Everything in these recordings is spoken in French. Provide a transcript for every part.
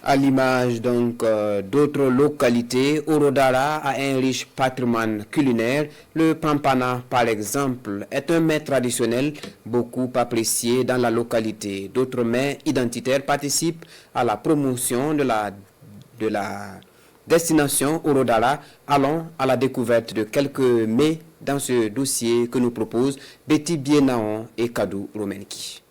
À l'image donc d'autres localités, Orodara a un riche patrimoine culinaire. Le pampana, par exemple, est un mets traditionnel beaucoup apprécié dans la localité. D'autres mets identitaires participent à la promotion de la destination Orodara. Allons à la découverte de quelques mets dans ce dossier que nous proposent Betty Bienaon et Kadou Romenki.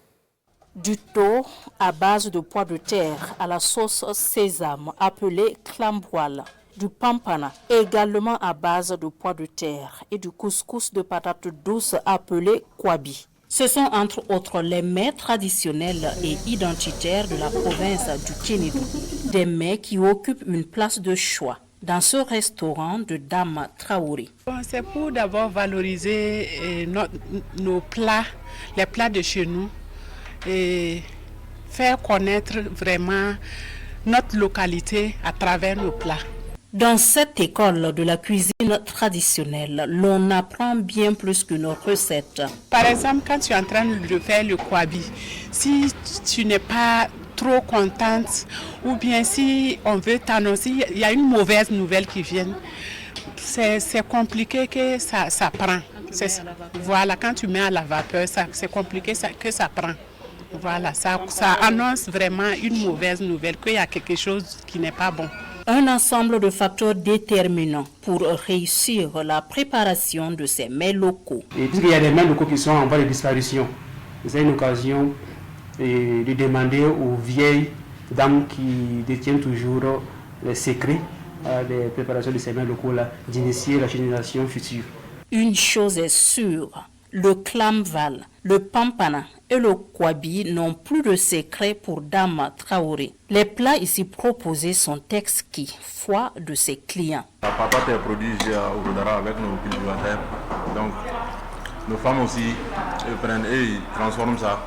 Du thau à base de pois de terre à la sauce sésame appelée clamboile, du pampana également à base de pois de terre et du couscous de patates douces appelé kwabi. Ce sont entre autres les mets traditionnels et identitaires de la province du Kénédou, des mets qui occupent une place de choix dans ce restaurant de Dame Traoré. C'est pour d'abord valoriser nos plats, les plats de chez nous, et faire connaître vraiment notre localité à travers nos plats. Dans cette école de la cuisine traditionnelle, l'on apprend bien plus qu'une recette. Par exemple, quand tu es en train de faire le kwabi, si tu n'es pas trop contente ou bien si on veut t'annoncer, il y a une mauvaise nouvelle qui vient, c'est compliqué que ça prend. Voilà, quand tu mets à la vapeur, c'est compliqué que ça prend. Voilà, ça annonce vraiment une mauvaise nouvelle, qu'il y a quelque chose qui n'est pas bon. Un ensemble de facteurs déterminants pour réussir la préparation de ces mets locaux. Et puisqu'il y a des mets locaux qui sont en voie de disparition, c'est une occasion de demander aux vieilles dames qui détiennent toujours les secrets des préparations de ces mets locaux-là, d'initier la génération future. Une chose est sûre, le clamval, le pampana et le kwabi n'ont plus de secret pour Dame Traoré. Les plats ici proposés sont exquis, foi de ses clients. La papate est produite au Orodara avec nos cultivateurs. Donc, nos femmes aussi, elles prennent et ils transforment ça.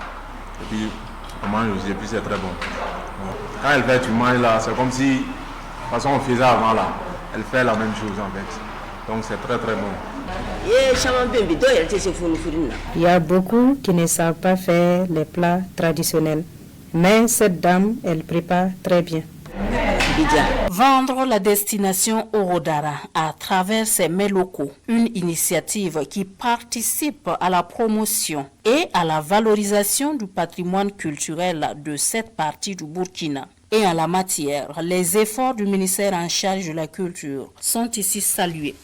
Et puis, on mange aussi, et puis c'est très bon. Quand elle fait, tu manges là, c'est comme si, de toute façon, on faisait avant là. Elle fait la même chose en fait. Donc, c'est très très bon. Il y a beaucoup qui ne savent pas faire les plats traditionnels, mais cette dame, elle prépare très bien. Vendre la destination Orodara à travers ses mets locaux, une initiative qui participe à la promotion et à la valorisation du patrimoine culturel de cette partie du Burkina. Et en la matière, les efforts du ministère en charge de la culture sont ici salués.